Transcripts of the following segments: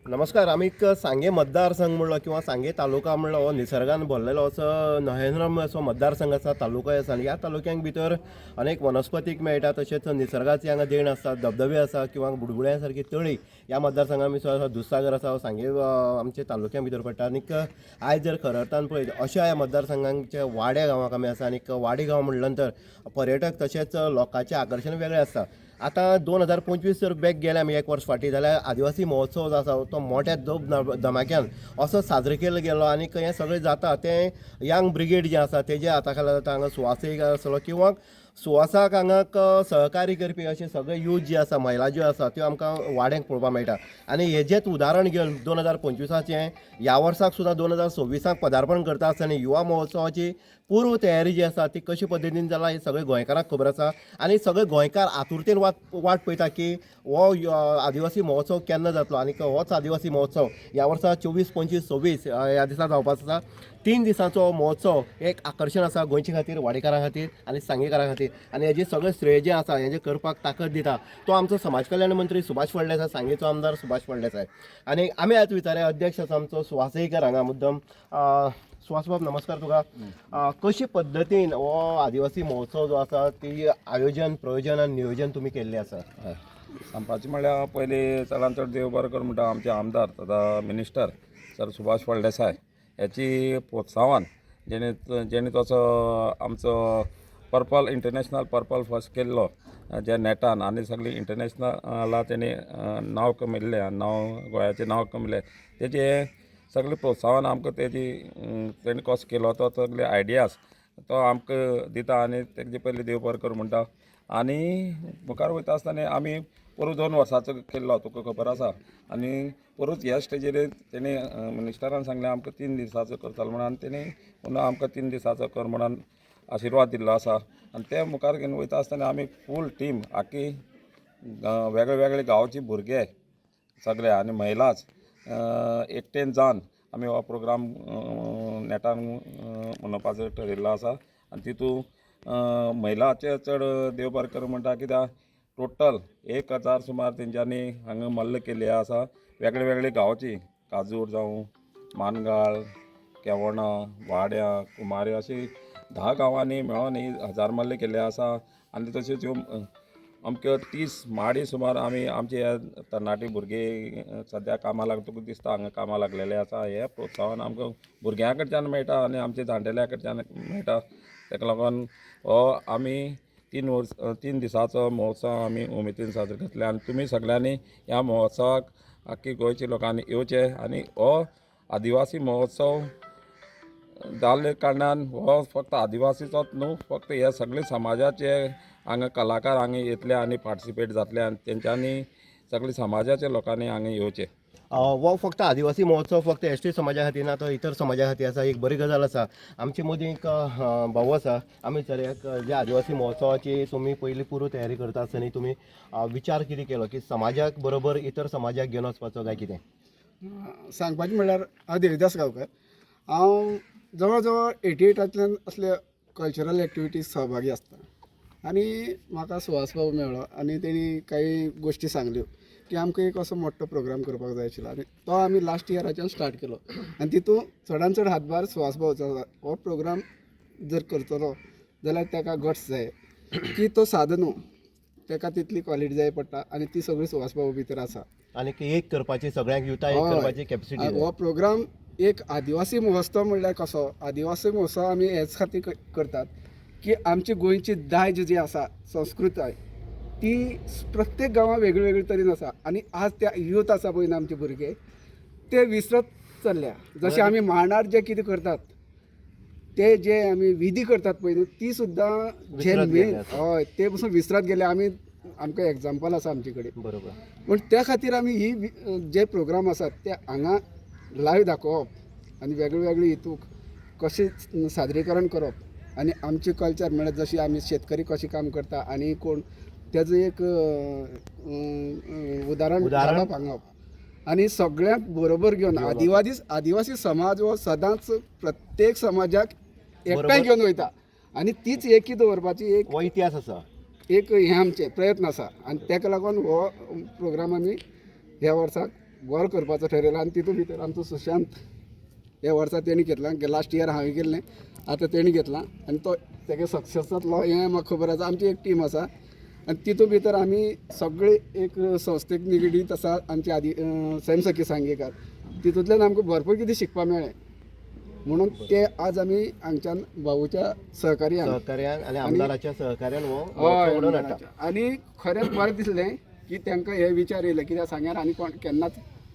नमस्कार. आमी सांगे मतदारसंघ म्हणलो किंवा सांगे तालुका म्हणलो हो निसर्गान भरलेलो असो नयनरम्य असो मतदारसंघ आसा, तालुका आसा. आनी ह्या तालुक्यांक भितर अनेक वनस्पतीक मेळटा, तशेंच निसर्गाची हांगा देण आसा, धबधबे आसा किंवा बुडबुड्यां सारकी तळी ह्या मतदारसंघां भितर आसा. दुधसागर आसा, सांगे आमच्या तालुक्या भितर पडटा. आनीक आयज जर खऱ्या अर्थान पळयत अशा ह्या मतदारसंघांच्या वाड्या गांवांक आमी आसा. आनीक वाडी गांव म्हणल्या नंतर पर्यटक तशेंच लोकांचें आकर्शण वेगळें आसता. आतां 2025 जर बॅक गेले आमी एक वर्स फाटीं, जाल्यार आदिवासी महोत्सव जो आसा तो मोठ्या धमाक्यान असो साजरो केलो गेलो. आनीक हें सगळें जाता तें यंग ब्रिगेड जें आसा तेजे हाता खाला जाता. हांगा सुवासीक आसलो किंवा सुवासाक हांगा सहकार्य करपी अशे सगळे यूथ जे आसा, महिला ज्यो आसा त्यो आमकां वाड्यांक पळोवपाक मेळटा. आनी हेजेंच उदाहरण घेवन 2025चें ह्या वर्साक सुद्दां 2026 पदार्पण करता आसतना युवा महोत्सवाची पूर्व तयारी जी आसा ती कशे पद्दतीन जाला हे सगळे गोंयकारांक खबर आसा. आनी सगळे गोंयकार आतुरतेन वाट पळयता की हो आदिवासी महोत्सव केन्ना जातलो. आनीक होच आदिवासी महोत्सव ह्या वर्सा 24, 25, 26 ह्या दिसा जावपाचो आसा. 3 दिसांचो महोत्सव एक आकर्शण आसा गोंयचे खातीर, वाडेकारां खातीर आनी सांगेकारां खातीर. आनी हेजें सगळें श्रेय जें आसा हेजें करपाक ताकद दिता तो आमचो समाज कल्याण मंत्री सुभाष फळदेसाय, सांगेचो आमदार सुभाष फळदेसाय. आनी आमी आयज विचारया अध्यक्ष आसा आमचो सुवासयकर हांगा मुद्दम. सुहास बाब, नमस्कार तुका. कशे पद्दतीन हो आदिवासी महोत्सव जो आसा ती आयोजन, प्रयोजन आनी नियोजन तुमी केल्लें आसा? सांगपाचें म्हणल्यार पयलीं चडांत चड देव बरें कर म्हणटा आमचे आमदार तथा मिनिस्टर सर सुभाष फळदेसाय याची प्रोत्साहन जेणे तसो आमचो पर्पल इंटरनॅशनल पर्पल फर्स्ट केल्लो जे नेटान आनी सगळी इंटरनॅशनला तेणी नांव कमयल्लें, गोंयाचें नांव कमयलें. तेजें सगळें प्रोत्साहन आमकां तेणी कसो केलो तो सगळे आयडियाज तो आमकां दिता आनी तेजे पयलीं देव बरें कर म्हणटा. आनी मुखार वयता आसतना आमी परत 2 वर्सांचो केल्लो तुका खबर आसा. आनी परत ह्या स्टेजीर तेणी मिनिस्टरान सांगलें आमकां 3 दिसाचो करतलो म्हणून. आनी तेणी पुन्हा आमकां 3 दिसाचो कर म्हणून आशिर्वाद दिल्लो आसा. आनी ते मुखार घेवन वयता आसतना आमी फूल टीम आख्खी वेगळे वेगळे गांवचे भुरगे सगळे आनी महिलाच एकटेन जावन आमी हो प्रोग्राम नेटान मनोवपाचो ठरयिल्लो आसा. आनी तितूंत महिलाचे चड देव बरें कर म्हणटा कित्याक टोटल 1000 सुमार तेंच्यांनी हांगा मल्ल केल्ली आसा. वेगळे वेगळे गांवची काजूर जावं, मानगाळ, केवणां, वाड्या, कुमारी अशी 10 गांवांनी मेळोन 1000 मल्ल केल्ले आसा. आनी तशेंच ह्यो अमक्यो 30 माडी सुमार आमी आमचे तरणाटी भुरगे सद्या कामां तुका दिसता हांगा कामां लागलेले आसा. हे प्रोत्साहन आमकां भुरग्यां कडच्यान मेळटा आनी आमच्या जाण्टेल्या कडच्यान मेळटा. ताका लागून हो आमी 3 दिसाचो महोत्सव आमी उमेदीन साजरो करतले. आनी तुमी सगळ्यांनी ह्या महोत्सवाक आख्खी गोंयच्या लोकांनी येवचें. आनी हो आदिवासी महोत्सव जाल्ले कारणान हो फक्त आदिवासीचोच न्हू, फक्त हे सगळे समाजाचे हांगा कलाकार हांगा येतले आनी पार्टिसिपेट जातले आनी तेंच्यांनी सगळे समाजाच्या लोकांनी हांगा येवचें. हो फक्त आदिवासी महोत्सव फक्त एसटी समाजा खातीर ना, तो इतर समाजा खातीर आसा. एक बरी गजाल आसा. आमचे मदीं एक भाऊ आसा. आमी विचारयाक जे आदिवासी महोत्सवाची तुमी पयली पूर्व तयारी करता आसतना तुमी विचार कितें केलो की समाजाक बरोबर इतर समाजाक घेवन वचपाचो काय कितें? सांगपाचें म्हणल्यार हांव देविदास गांवकर. हांव जवळ जवळ 88तल्यान असले कल्चरल एक्टिविटीज सहभागी आसता. आनी म्हाका सुहास भाऊ मेळ्ळो आनी तेणी काही गोश्टी सांगल्यो की आमकां एक असो मोठो प्रोग्राम करपाक जाय आशिल्लो. आनी तो आमी लास्ट इयराच्यान स्टार्ट केलो. आनी तितूंत चडांत चड हातभार सुहास भाऊचो आसा. हो प्रोग्राम जर करतलो जाल्यार ताका गट्स जाय की तो साद न्हू, ताका तितली क्वॉलिटी जाय पडटा आनी ती सगळी सुहास भाऊ भितर आसा. आनी एक करपाची सगळ्यांक युथा एक करपाची कॅपॅसिटी. हो प्रोग्राम एक आदिवासी महोत्सव म्हणल्यार कसो, आदिवासी महोत्सव आमी हेच खातीर करतात की आमची गोंयची दायज जी आसा, संस्कृताय, ती प्रत्येक गांवां वेगळी वेगळी तरेन आसा. आनी आज त्या यूथ आसा पळय आमचे भुरगे ते विसरत चल्ल्या. जशें आमी मांडार जे कितें करतात ते जे आमी विधी करतात पळय न्हू, ती सुद्दां जे मेन हय ते पसून विसरत गेले. आमकां एग्जाम्पल आसा आमचे कडेन. बरोबर. पूण त्या खातीर आमी ही जे प्रोग्राम आसात ते हांगा लायव्ह दाखोवप आनी वेगळे वेगळे हितूक कशें सादरीकरण करप आनी आमचे कल्चर म्हणल्यार जशी आमी शेतकरी कशें काम करता आनी कोण तेजो एक उदाहरण सांगप आनी सगळ्यांक बरोबर घेवन आदिवासी समाज हो सदांच प्रत्येक समाजाक एकठांय घेवन वयता आनी तीच एकी दवरपाची एक इतिहास आसा, एक हे आमचे प्रयत्न आसा. आनी ताका लागून हो प्रोग्राम आमी ह्या वर्साक बरो करपाचो ठरयलो आनी तितून भितर आमचो सुशांत ह्या वर्सा तेणी घेतला लास्ट इयर हांवें केल्लें आतां तेणी घेतला आनी तो तेगे सक्सेस जातलो हें म्हाका खबर आसा. आमची एक टीम आसा आनी तितून भितर आमी सगळे एक संस्थेक निगडीत आसा आमचे स्वयंसेवकी सांगेकार. तितूंतल्यान आमकां भरपूर कितें शिकपाक मेळ्ळें म्हणून ते आज आमी हांगच्यान भाऊच्या सहकार्यान आनी आमदाराच्या सहकार्यान हो हय घडोवन हाडटा. आनी खरेंच बरें दिसलें की तांकां हे विचार येयले कित्याक सांग्यार आनी कोण केन्नाच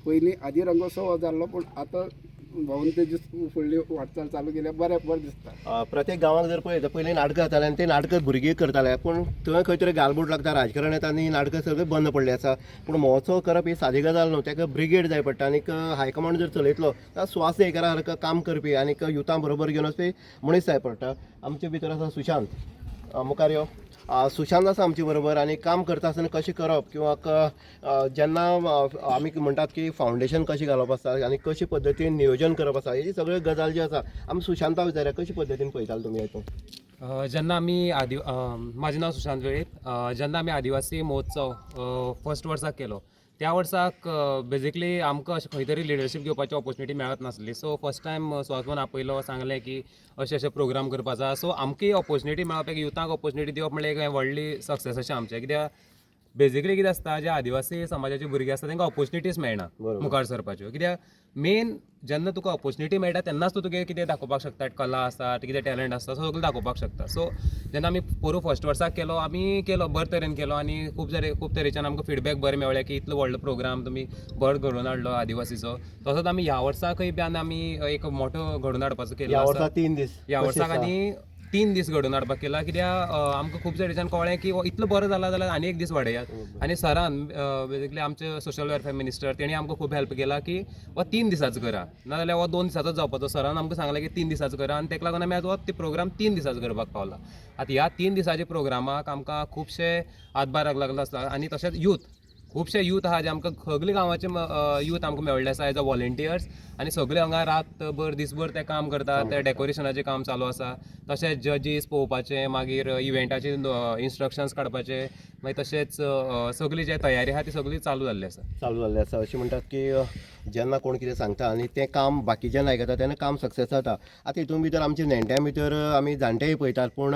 पयलीं आदी रंगोत्सव जाल्लो पूण आतां भाऊन तेजी फुडली वाटचाल चालू केल्या बरें दिसता. प्रत्येक गांवांत जर पळयत पयलीं नाटकां जाताले आनी ते नाटकां भुरगीं करताले पूण थंय खंय तरी गालबोट लागता राजकारण येता आनी नाटकां सगळें बंद पडलें आसा. पूण महोत्सव करप ही सादी गजाल न्हू, ताका ब्रिगेड जाय पडटा आनीक हायकमांड जर चलयतलो जाल्यार स्वास देयकारा सारको काम करपी आनीक युथां बरोबर घेवन वचपी मनीस जाय पडटा. आमचे भितर आसा सुशांत, मुखार यो. सुशांत आसा आमचे बरोबर आनी काम करता आसतना कशें करप किंवा जेन्ना आमी म्हणटात की फावंडेशन कशें घालप आसता आनी कशे पद्दतीन नियोजन करप आसा हेजी सगळ्यो गजाल ज्यो आसा आमी सुशांता विचारया कशे पद्दतीन पळयताले तुमी हेतून. जेन्ना आमी म्हाजें नांव सुशांत वेळीप. जेन्ना आमी आदिवासी महोत्सव फर्स्ट वर्साक केलो त्या वर्साक बेजिकली आमकां अशें खंय तरी लिडरशीप घेवपाची ऑपॉर्च्युनिटी मेळत नासली. सो फर्स्ट टायम सुवासमान आपयलो, सांगलें की अशे प्रोग्राम करपाचो आसा. सो आमकां ऑपॉर्च्युनिटी मेळप, एक युथांक ऑपॉर्च्युनिटी दिवप म्हणल्यार एक व्हडली सक्सेस अशें आमचें. कित्याक बेजिकली कितें आसता, जे आदिवासी समाजाचे भुरगे आसता तांकां ऑपॉर्च्युनिटीज मेळना मुखार सरपाच्यो. कित्याक मेन जेन्ना तुका ऑपॉर्च्युनिटी मेळटा तेन्नाच तूं तुगे कितें दाखोवपाक शकता, कला आसा, कितें टॅलंट आसता सगळें दाखोवपाक शकता. सो जेन्ना आमी पोरू फर्स्ट वर्साक केलो, आमी केलो बरे तरेन केलो आनी खूब तरेच्यान आमकां फीडबॅक बरें मेळ्ळें की इतलो व्हडलो प्रोग्राम तुमी बरो घडोवन हाडलो आदिवासीचो. तसोच आमी ह्या वर्साकय बी आमी एक मोठो घडोवन हाडपाचो केलो आसा. 3 दीस ह्या वर्साक आनी 3 दीस घडोवन हाडपाक केला. कित्याक आमकां खूब तरेच्यान कळ्ळें की इतलो बरो जाला जाल्यार आनी एक दीस वाडयात. आनी सरान बेजिकली आमचे सोशल वेलफेअर मिनिस्टर तेणी आमकां खूब हेल्प केला की हो 3 दिसाचो करा, नाजाल्यार हो 2 दिसाचो जावपाचो. सरान आमकां सांगलें की 3 दिसाचो करा आनी ताका लागून आमी आतां हो प्रोग्राम 3 दिसाचो करपाक पावला. आतां ह्या 3 दिसाच्या प्रोग्रामाक आमकां खुबशे हातभार लागलो आसता आनी तशेंच खुबशे यूथ आहा जे आमकां सगळे गांवाचे यूथ आमकां मेळ्ळे आसा एज अ वॉलंटियर्स. आनी सगळे हांगा रातभर दिसभर ते काम करतात, ते डेकोरेशनाचें काम चालू आसा. तशेंच जजीस पळोवपाचें, मागीर इव्हेंटाचे इन्स्ट्रक्शन्स काडपाचे, मागीर तशेंच सगळी जी तयारी आहा ती सगळी चालू जाल्ली आसा. अशें म्हणटात की जेन्ना कोण कितें सांगता आनी तें काम बाकीच्यान आयकता तेन्ना काम सक्सेस जाता. आतां हितून भितर आमचे नेण्ट्यां भितर आमी जाणटेय पळयतात पूण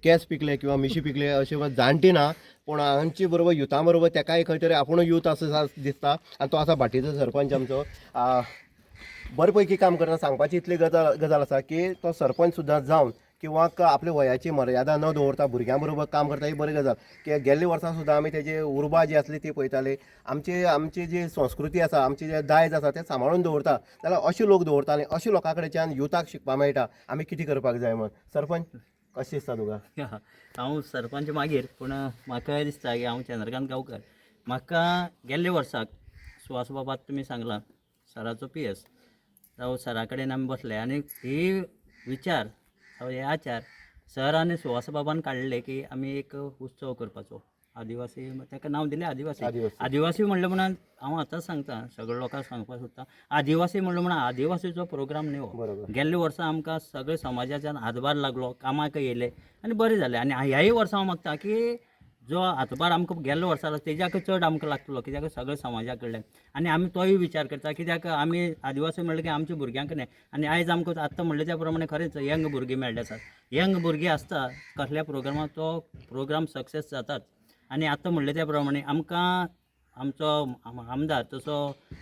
केंस पिकले किंवा मिशी पिकले अशें जाणटी ना, पूण आमचे बरोबर युथा बरोबर ताकाय खंय तरी आपूण यूथ असो दिसता. आनी तो आसा भाटीचो सरपंच आमचो. बरे पैकी काम करता. सांगपाची इतली गजाल आसा की तो सरपंच सुद्दां जावन किंवा आपल्या वयाची मर्यादा न दवरता भुरग्यां बरोबर काम करता ही बरी गजाल. की गेल्ल्या वर्सा सुद्दां आमी तेजे उर्बा जी आसली ती पळयताली. आमची जी संस्कृती आसा, आमची जे दायज आसा तें सांबाळून दवरता जाल्यार अशे लोक दवरता आनी अशे लोकां कडच्यान युथाक शिकपाक मेळटा आमी कितें करपाक जाय म्हण. सरपंच कशें दिसता तुका? हांव सरपंच मागीर पूण म्हाका दिसता की हांव चंद्रकांत गांवकर. म्हाका गेल्ल्या वर्साक सुवास बाबाक तुमी सांगलां सराचो PS जावं सरा कडेन आमी बसले आनी ही विचार हे आचार सर आनी सुवास बाबान काडले की आमी एक उत्सव करपाचो आदिवासी. ताका नांव दिलें आदिवासी म्हणलें म्हणून हांव आतांच सांगता सगळ्या लोकांक सांगपाक सोदता आदिवासी म्हणलें म्हणून आदिवासीचो प्रोग्राम न्ही हो. गेल्ल्या वर्सा आमकां सगळे समाजाच्यान हातभार लागलो, कामाक येयले आनी बरें जालें. आनी ह्याय वर्सा हांव मागता की जो हातभार आमकां गेल्ल्या वर्सा तेज्याक चड आमकां लागतलो कित्याक सगळे समाजा कडल्यान. आनी आमी तोय विचार करता कित्याक आमी आदिवासी म्हणलें की आमच्या भुरग्यांक न्ही. आनी आयज आमकां आत्तां म्हणलें त्या प्रमाणे खरेंच यंग भुरगीं मेळ्ळे आसात. यंग भुरगीं आसता कसल्या प्रोग्रामाक तो प्रोग्राम सक्सेस जातात. आनी आतां म्हणलें त्या प्रमाणे आमकां आमचो आमदार तसो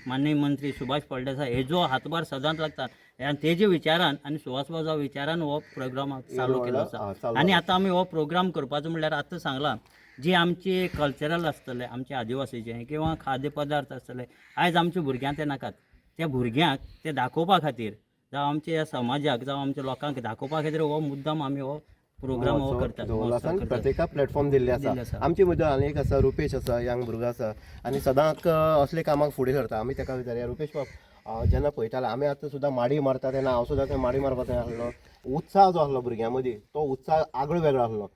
माननीय मंत्री सुभाष फळदेसाय हेजो हातभार सदांच लागता. आनी तेजे विचारान आनी सुवासबाबा विचारान हो प्रोग्राम चालू केलो आसा. आनी आतां आमी हो प्रोग्राम करपाचो म्हणल्यार आतां सांगलां जी आमची कल्चरल आसतले आमचे आदिवासीचे किंवा खाद्य पदार्थ आसतले आयज आमच्या भुरग्यांक ते नाकात. त्या भुरग्यांक ते दाखोवपा खातीर जावं आमच्या समाजाक जावं आमच्या लोकांक दाखोवपा खातीर हो मुद्दाम आमी हो प्रोग्राम हो करतात. प्रत्येका प्लॅटफॉर्म दिल्ले आसा. आमची मदीं आनी एक आसा रुपेश आसा, यंग भुरगो आसा आनी सदांच असले कामाक फुडें सरता. आमी ताका विचारया रुपेश बाब जेन्ना पळयताले आमी आतां सुद्दां माडी मारता तेन्ना हांव सुद्दां थंय माडी मारपाक आसलो. उत्साह जो आसलो भुरग्यां मदीं तो उत्साह आगळो वेगळो आसलो.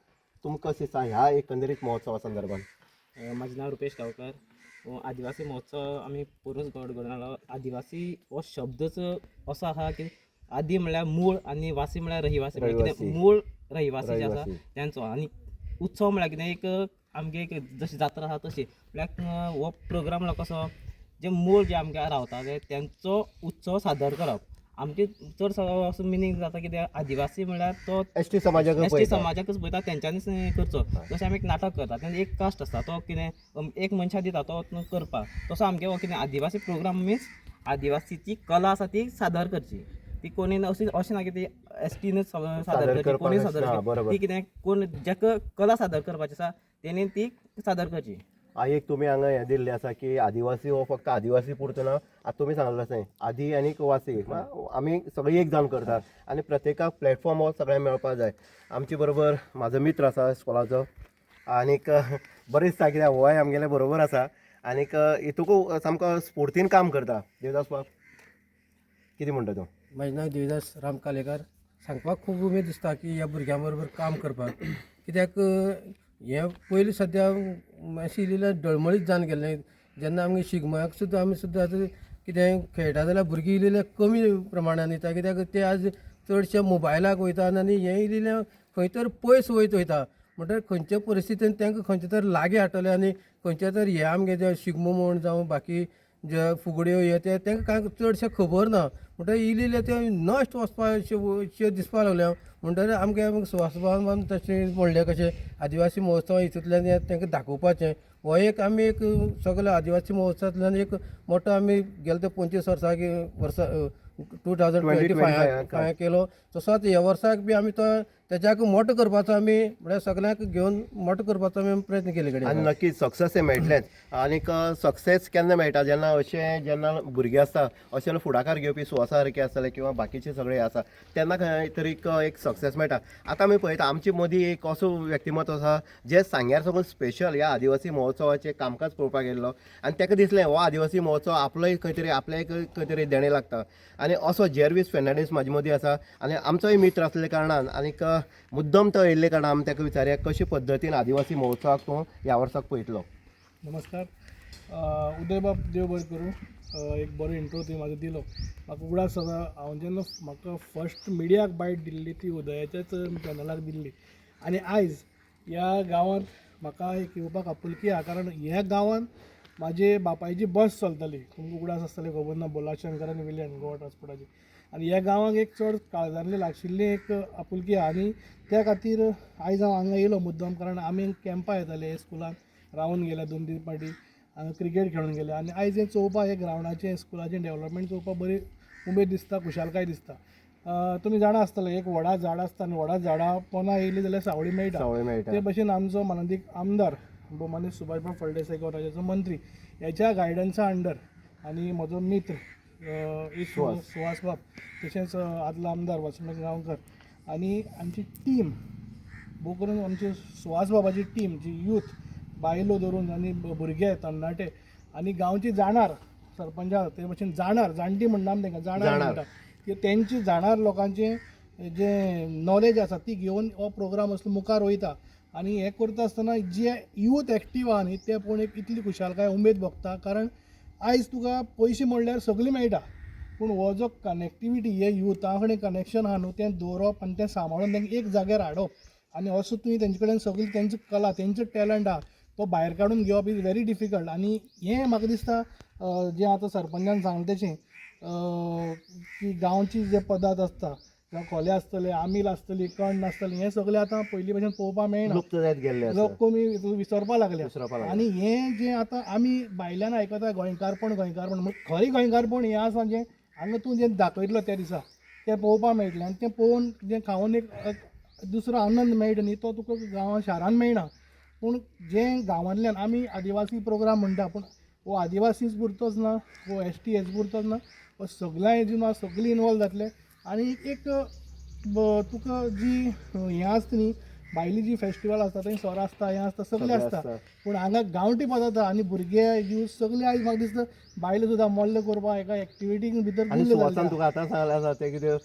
तुमकां कशें दिसता ह्या एकंदरीत महोत्सवा संदर्भान? म्हाजें नांव रुपेश गांवकर. आदिवासी महोत्सव आमी पोरूच घडोवन हाडलो. आदिवासी हो शब्दच असो आसा की आदी म्हळ्यार मूळ आनी वासी म्हळ्यार रहिवासी. कितें मूळ रहिवासी जे आसा तेंचो. आनी उत्सव म्हळ्यार कितें एक आमगे एक जशी जात्रा आसा तशी म्हळ्यार हो प्रोग्राम कसो जे मूळ जे आमकां रावता ते त्यांचो उत्सव सादर करप. आमचे चड असो मिनींग जाता कित्याक आदिवासी म्हणल्यार तो एसटी समाजाक एसटी समाजाकच पळयता तेंच्यांनीच करचो. जशें आमी एक नाटक करता तेन्ना एक कास्ट आसता तो कितें एक मनशाक दिता तो करपाक, तसो आमगे हो कितें आदिवासी प्रोग्राम मीन्स आदिवासीची कला आसा ती सादर करची. ती कोणी अशें ना की ती एसटीनच सादर करची, कोणी सादर करची. ती कितें कोण जाका कला सादर करपाची आसा तेणी ती सादर करची. एक तुम्ही हांगा हें दिल्लें आसा की आदिवासी हो फक्त आदिवासी पुरतो ना, आतां तुमी सांगलें अशें आदी आनी वासी आमी सगळीं एक जावन करतात आनी प्रत्येकाक प्लॅटफॉर्म हो सगळ्यांक मेळपाक जाय. आमचे बरोबर म्हाजो मित्र आसा स्कॉलाचो आनीक बरें दिसता कित्याक होय आमगेले बरोबर आसा आनीक हितूंक सामको स्फूर्तीन काम करता. देवदास बाब कितें म्हणटा तूं? म्हजें नांव देविदास राम कालेकार. सांगपाक खूब उमेद दिसता की ह्या भुरग्यां बरोबर काम करपाक, कित्याक हें पयलीं सद्या अशें इल्लें डळमळीत जावन गेल्लें. जेन्ना आमगे शिगम्याक सुद्दां आमी सुद्दां आतां कितें खेळटा जाल्यार भुरगीं इल्लें कमी प्रमाणान येता, कित्याक ते आज चडशे मोबायलाक वयतात आनी हें इल्लें खंय तर पयस वयता. म्हणटकीर खंयचे परिस्थितीन तांकां खंयचे तर लागीं हाडटले आनी खंयचे तर हे आमगे जे शिगमो म्हण जावं बाकी जे फुगड्यो हे ते तांकां कांय चडशें खबर ना. म्हणटकीर इल्लें ते नश्ट वचपाक अशें दिसपाक लागलें. म्हणटकीर आमगे सुवासबान तशें म्हणलें कशें आदिवासी महोत्सव हितूंतल्यान तांकां दाखोवपाचें. हो एक आमी एक सगळे आदिवासी महोत्सवांतल्यान एक मोठो आमी गेले ते 25 वर्सां 2025 केलो. तसोच ह्या वर्साक बी आमी तो तेज्याक मोठो करपाचो आमी म्हळ्यार सगळ्यांक घेवन मोठो करपाचो आमी प्रयत्न केले कडेन. आनी नक्कीच सक्सेस हे मेळटलेंच. आनीक सक्सेस केन्ना मेळटा जेन्ना भुरगे आसता अशे फुडाकार घेवपी सुवासा सारके आसतले किंवा बाकीचे सगळे आसा तेन्ना खंय तरी एक सक्सेस मेळटा. आतां आमी पळयता आमचे मदीं एक असो व्यक्तिमत्व आसा जे सांग्यार साकून स्पेशल ह्या आदिवासी महोत्सवाचें कामकाज पळोवपाक गेल्लो आनी ताका दिसलें हो आदिवासी महोत्सव आपलोय आपल्याक खंय तरी देणे लागता. आनी असो जेरवीस फेर्नांडीस म्हाजे मदीं आसा आनी आमचोय मित्र आसले कारणान आनीक मुद्दम तो येयल्ले कारणान आमी ताका विचारया कशे पद्दतीन आदिवासी महोत्सवाक तूं ह्या वर्साक पळयतलो. नमस्कार. उदय बाब देव बरें करूं. एक बरो इंट्रो तुवें म्हाका दिलो. म्हाका उगडास आसा हांव जेन्ना म्हाका फस्ट मिडियाक बायट दिल्ली ती उदयाच्याच चॅनलाक दिल्ली आनी आयज ह्या गांवांत म्हाका एक येवपाक आपुलकी आहा. कारण ह्या गांवांत म्हाजे बापायची बस चलताली. तुमकां उगडास आसतलें खबर ना, बोलाशंकर आनी विलियन गोवा ट्रान्सपोर्टाची. आनी ह्या गांवांक एक चड काळजांतली लागशिल्ली एक आपुलकी आहा आनी त्या खातीर आयज हांव हांगा येयलो मुद्दम. कारण आमी कॅम्पां येताले स्कुलान रावन गेल्या 2-3 फावटी हांगा क्रिकेट खेळून गेले आनी आयज हें चोवपाक हे ग्रावंडाचें स्कुलाचें डेवलपमेंट चोवपाक बरी उमेद दिसता, खुशालकाय दिसता. तुमी जाणा आसतले एक व्हडा झाड आसता आनी व्हडा झाडां पोंदां येयली जाल्यार सावळी मेळटा. ते भशेन आमचो माननीक आमदार भोवमान्य सुभाषबाब फळदेसाय गटाचो मंत्री हेच्या गायडन्सा अंडर आनी म्हजो मित्र सुहास बाब तशेंच आदलो आमदार वसंत गांवकर आनी आमची टीम भोव करून आमची सुहास बाबाची टीम जी यूथ बायलो धरून आनी भुरगे तरणाटे आनी गांवची जाणार सरपंचा ते भशेन जाणटी म्हणटा आमी तांकां जाणार म्हणटा की तेंची जाणार लोकांचें जे नॉलेज आसा ती घेवन हो प्रोग्राम असलो मुखार वयता. आनी हें करता आसतना जे यूथ एक्टीव आहा न्ही ते पळोवन एक इतली खुशालकाय उमेद भोगता. कारण आयज तुका पयशे म्हणल्यार सगळीं मेळटा पूण हो जो कनेक्टिविटी हे युथा कडेन कनेक्शन आहा न्हू तें दवरप आनी तें सांबाळून तांकां एक जाग्यार हाडप आनी असो तुवें तेंचे कडेन सगळी तेंची कला तेंचो टॅलंट आहा तो भायर काडून घेवप इज व्हेरी डिफिकल्ट. आनी हें म्हाका दिसता जें आतां सरपंचान सांगलें तशें की गांवची जे पदार्थ आसता जावं खोले आसतले, आमील आसतली, कण्ण आसतली हें सगळें आतां पयलीं भशेन पळोवपाक मेळना. लुप्त जायत गेल्ले लोक कमी विसरपाक लागले. आनी हें जें आतां आमी भायल्यान आयकता गोंयकारपण म्हण खरें गोंयकारपण हें आसा जें हांगा तूं जें दाखयतलो त्या दिसा तें पळोवपाक मेळटलें आनी तें पळोवन जें खावून एक दुसरो आनंद मेळटा न्ही तो तुका गांवां शारान मेळना. पूण जें गांवांतल्यान आमी आदिवासी प्रोग्राम म्हणटा पूण हो आदिवासीच पुरतोच ना, हो ST हेच पुरतोच ना, हो सगळ्या हेतून सगळीं इनवॉल्व जातले. आनी एक तुका जी हें आसता न्ही भायली जी फेस्टिवल आसता थंय सोरो आसता हें आसता सगळें आसता पूण हांगा गांवठी पदार्थ आनी भुरगे यूथ सगळे आयज म्हाका दिसता भायले सुद्दां मोल्ल करपाक एका एक्टिविटी भितर तुका आतां सांगलें आसा तें कितें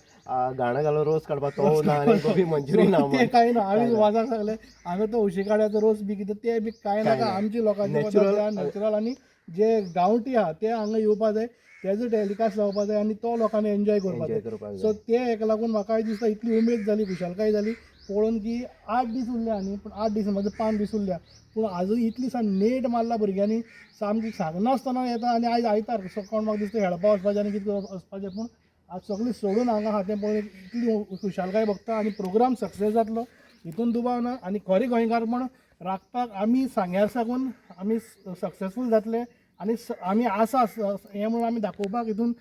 गाणा घालून रोस काडपाक तो ना आनी गोबी मंचुरी ना तें कांय ना. हांवें वाजाक सांगलें हांगा तो उशेकाड्याचो रोस बी कितें तें बी कांय नाका. आमची लोकांची पदार्थ नॅचरल आनी जे गांवठी आहा ते हांगा येवपाक जाय तेजो टॅलिकास्ट जावपाक जाय आनी तो लोकांनी एन्जॉय करपाक जाय. सो ते हेका लागून म्हाका दिसता इतली उमेद जाली खुशालकाय जाली पळोवन की 8 दीस उरल्या न्ही पूण 8 दीस म्हणजे 5 दीस उरल्या पूण आजून इतली सा नेट मारला भुरग्यांनी सामकी सांगनासतना येता आनी आयज आयतार कोण म्हाका दिसता खेळपा वचपाचें आनी कितें वचपाचें पूण आज सगळीं सोडून हांगा आहा तें पळोवन इतली खुशालकाय भोगता आनी प्रोग्राम सक्सेस जातलो हितून दुबाव ना आनी खरें गोंयकार म्हण राखपाक आमी सांग्यार साकून आमी सक्सेसफूल जातले आनी आमी आसा हें म्हणून आमी दाखोवपाक हितून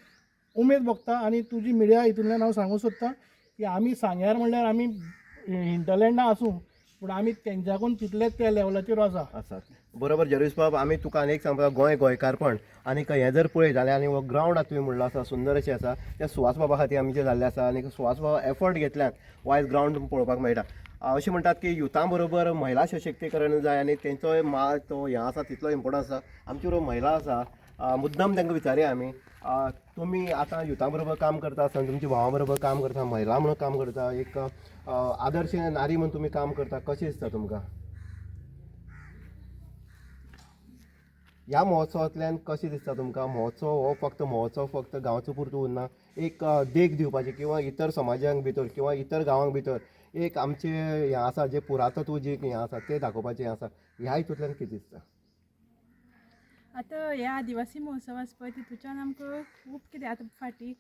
उमेद भोगता आनी तुजी मिडिया हितूंतल्यान हांव सांगूंक सोदतां की आमी सांग्यार म्हणल्यार आमी हिंटरलँडा आसूं पूण आमी तेंच्याकून तितलेच त्या लेवलाचेर आसा बरोबर जरीस बाब आमी तुका आनी एक सांगता गोंय गोंयकारपण आनी हें जर पळयत जाल्यार आनी हो ग्रावंड आतां तुवें म्हणलो आसा सुंदर अशें आसा त्या सुवास बाबा खातीर आमचें जाल्लें आसा आनी सुवास बाबा एफर्ट घेतल्यान वायज ग्रावंड पळोवपाक मेळटा अशें म्हणटात की युथा बरोबर महिला सशक्तीकरण जाय आनी तेंचोय तो हें आसा तितलो इम्पोर्टंस आसा आमची बरोबर महिला आसा मुद्दम तांकां विचारया आमी तुमी आतां युथा बरोबर काम करता आसतना तुमच्या भावा बरोबर काम करता महिला म्हणून काम करता एक आदर्श नारी म्हणून तुमी काम करता कशें दिसता तुमकां ह्या महोत्सवांतल्यान कशें दिसता तुमकां महोत्सव फक्त गांवचो पुरतो उरना एक देख दिवपाचें किंवा इतर समाजांक भितर किंवा इतर गांवांक भितर एक आमचें हें आसा जें पुरातत्व जें हें आसा तें दाखोवपाचें आसा ह्या हितूंतल्यान कितें दिसता आतां हे आदिवासी महोत्सव आसा पळय तितूच्यान आमकां खूब कितें आतां फाटीं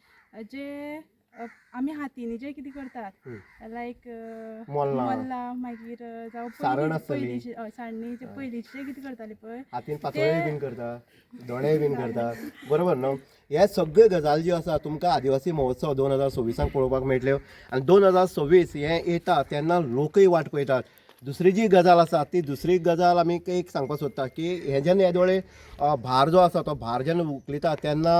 जे आमी हातींनी जे कितें करतात लायक मोल्लां मागीर जावं पयलींचे सान्नी जे पयलींचे जे कितें करताले पळय हातीन पातोळ्यो बीन करता दोणे बीन करता बरोबर न्हू हे सगळे गजाल ज्यो आसा तुमकां आदिवासी महोत्सव 2026 पळोवपाक मेळटल्यो आनी 2026 हें येता तेन्ना लोकय वाट पळयतात दुसरी जी गजाल आसा ती दुसरी गजाल आमी एक सांगपाक सोदता की हे जेन्ना येदोळे भार जो आसा तो भार जेन्ना उखलिता तेन्ना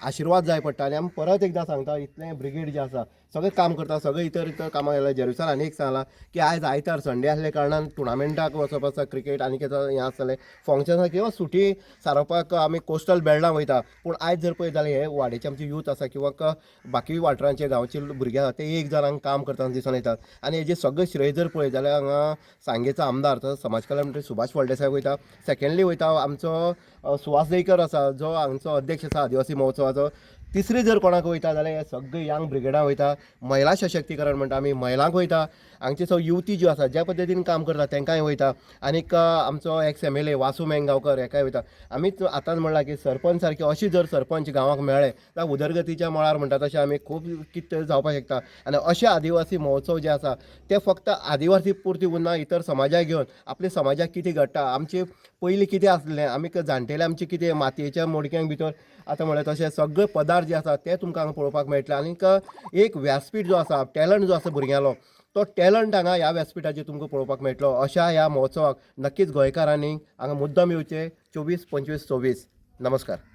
आशिर्वाद जाय पडटा आनी आमी परत एकदां सांगता इतलें ब्रिगेड जे आसा सगळें काम करता सगळे इतर कामां गेले जेरुसाल आनी एक सांगलां की आयज आयतार संडे आसले कारणान टुर्नामेंटाक वचप आसा क्रिकेट आनी कितें हें आसतलें फंक्शनां किंवा सुटी सारोवपाक आमी कोस्टल बेल्टां वयता पूण आयज जर पळयत जाल्यार हे वाडेचे आमचे यूथ आसा किंवा बाकी वाठारांचे गांवचे भुरगे आसा ते एक जाणांक काम करतना दिसून येतात आनी हेजें सगळें श्रेय जर पळयत जाल्यार हांगा सांगेचो आमदार तो समाज कल्याण मंत्री सुभाष फळदेसाय वयता सेकंडली वयता आमचो सुवास देयकर आसा जो हांगचो अध्यक्ष आसा आदिवासी महोत्सवाचो तिसरी जर कोणाक वयता जाल्यार हे सगळे यंग ब्रिगेडां वयता महिला सशक्तीकरण म्हणटा आमी महिलांक वयता हांगचे सगळे युवती ज्यो आसा ज्या पद्दतीन काम करता तांकांय वयता आनीक आमचो एक्स MLA वासू मेंगांवकर हेकाय वयता आमीच आतांच म्हणलां की सरपंच सारके अशी जर सरपंच गांवांक मेळ्ळे जाल्यार उदरगतीच्या मळार म्हणटा तशें आमी खूब कितें जावपाक शकता आनी अशे आदिवासी महोत्सव जे आसा ते फक्त आदिवासी पुरती उरना इतर समाजाक घेवन आपल्या समाजाक कितें घडटा आमचें पयलीं कितें आसलें आमी जाणटेले आमचे कितें मातयेच्या मडक्यांक भितर आतां म्हळ्यार तशें सगळे पदार्थ जे आसा ते तुमकां हांगा पळोवपाक मेळटले आनीक एक व्यासपीठ जो आसा टॅलंट जो आसा भुरग्यांलो तो टॅलंट हांगा ह्या व्यासपीठाचेर तुमकां पळोवपाक मेळटलो अशा ह्या महोत्सवाक नक्कीच गोंयकारांनी हांगा मुद्दम येवचें 24, 25, 26 नमस्कार.